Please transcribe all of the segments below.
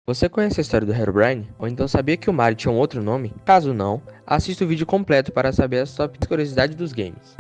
Você conhece a história do Herobrine? Ou então sabia que o Mario tinha um outro nome? Caso não, assista o vídeo completo para saber as top curiosidades dos games.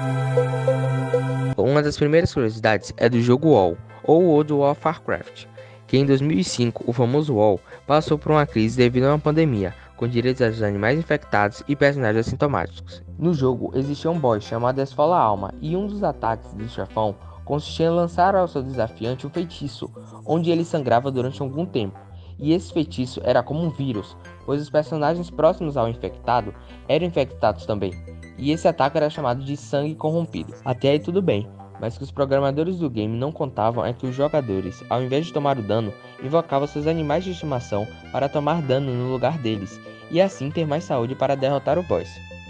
Uma das primeiras curiosidades é do jogo WoW, ou World of Warcraft, que em 2005 o famoso WoW passou por uma crise devido a uma pandemia, com direitos aos animais infectados e personagens assintomáticos. No jogo existia um boss chamado Esfola Alma, e um dos ataques do chefão consistia em lançar ao seu desafiante um feitiço, onde ele sangrava durante algum tempo. E esse feitiço era como um vírus, pois os personagens próximos ao infectado eram infectados também, e esse ataque era chamado de sangue corrompido. Até aí tudo bem, mas que os programadores do game não contavam é que os jogadores, ao invés de tomar o dano, invocavam seus animais de estimação para tomar dano no lugar deles, e assim ter mais saúde para derrotar o boss.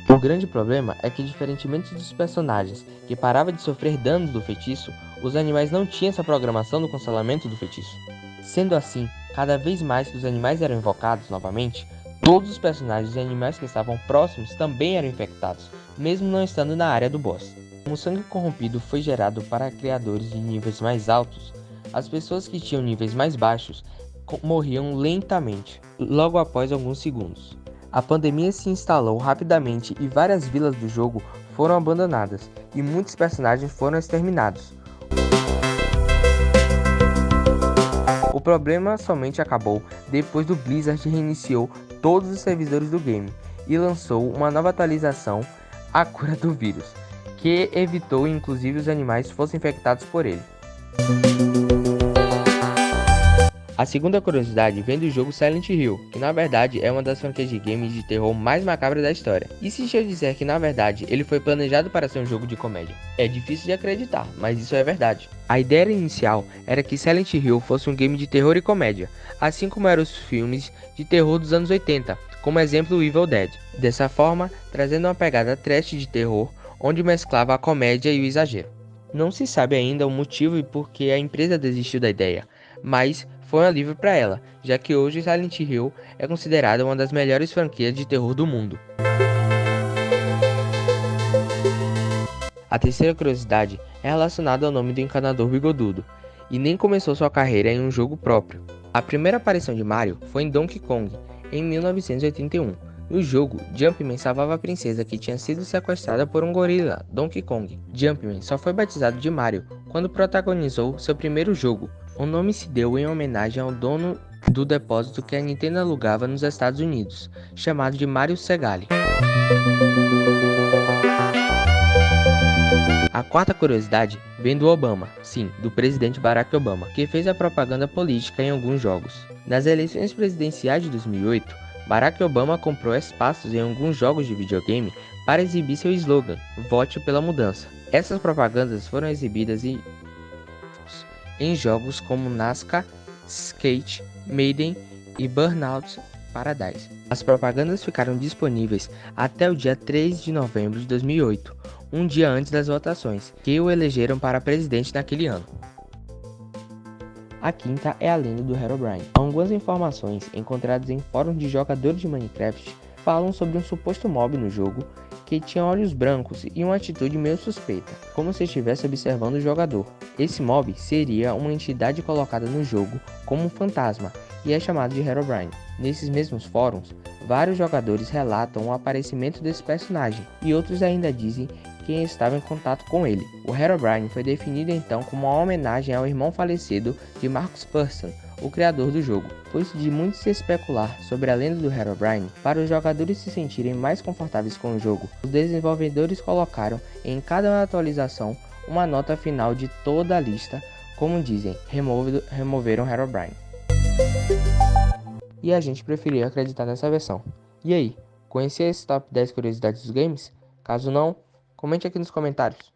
O grande problema é que, diferentemente dos personagens que paravam de sofrer danos do feitiço, os animais não tinham essa programação do cancelamento do feitiço. Sendo assim, cada vez mais que os animais eram invocados novamente, todos os personagens e animais que estavam próximos também eram infectados, mesmo não estando na área do boss. Como o sangue corrompido foi gerado para criadores de níveis mais altos, as pessoas que tinham níveis mais baixos morriam lentamente, logo após alguns segundos. A pandemia se instalou rapidamente e várias vilas do jogo foram abandonadas, e muitos personagens foram exterminados. O problema somente acabou depois do Blizzard reiniciou todos os servidores do game e lançou uma nova atualização, a cura do vírus, que evitou inclusive os animais fossem infectados por ele. A segunda curiosidade vem do jogo Silent Hill, que na verdade é uma das franquias de games de terror mais macabras da história. E se eu disser que na verdade ele foi planejado para ser um jogo de comédia? É difícil de acreditar, mas isso é verdade. A ideia inicial era que Silent Hill fosse um game de terror e comédia, assim como eram os filmes de terror dos anos 80, como exemplo o Evil Dead. Dessa forma, trazendo uma pegada trash de terror, onde mesclava a comédia e o exagero. Não se sabe ainda o motivo e por que a empresa desistiu da ideia, mas foi um alívio para ela, já que hoje Silent Hill é considerada uma das melhores franquias de terror do mundo. A terceira curiosidade é relacionada ao nome do encanador bigodudo, e nem começou sua carreira em um jogo próprio. A primeira aparição de Mario foi em Donkey Kong, em 1981. No jogo, Jumpman salvava a princesa que tinha sido sequestrada por um gorila, Donkey Kong. Jumpman só foi batizado de Mario quando protagonizou seu primeiro jogo. O nome se deu em homenagem ao dono do depósito que a Nintendo alugava nos Estados Unidos, chamado de Mario Segale. A quarta curiosidade vem do Obama, sim, do presidente Barack Obama, que fez a propaganda política em alguns jogos. Nas eleições presidenciais de 2008, Barack Obama comprou espaços em alguns jogos de videogame para exibir seu slogan, Vote pela Mudança. Essas propagandas foram exibidas em jogos como NASCAR, Skate, Maiden e Burnout Paradise. As propagandas ficaram disponíveis até o dia 3 de novembro de 2008, um dia antes das votações, que o elegeram para presidente naquele ano. A quinta é a lenda do Herobrine. Algumas informações encontradas em fóruns de jogadores de Minecraft falam sobre um suposto mob no jogo que tinha olhos brancos e uma atitude meio suspeita, como se estivesse observando o jogador. Esse mob seria uma entidade colocada no jogo como um fantasma e é chamado de Herobrine. Nesses mesmos fóruns, vários jogadores relatam o aparecimento desse personagem e outros ainda dizem quem estava em contato com ele. O Herobrine foi definido então como uma homenagem ao irmão falecido de Marcus Persson, o criador do jogo, pois de muito se especular sobre a lenda do Herobrine, para os jogadores se sentirem mais confortáveis com o jogo, os desenvolvedores colocaram em cada atualização uma nota final de toda a lista, como dizem, removeram Herobrine. E a gente preferiu acreditar nessa versão. E aí, conhecia esse top 10 curiosidades dos games? Caso não, comente aqui nos comentários.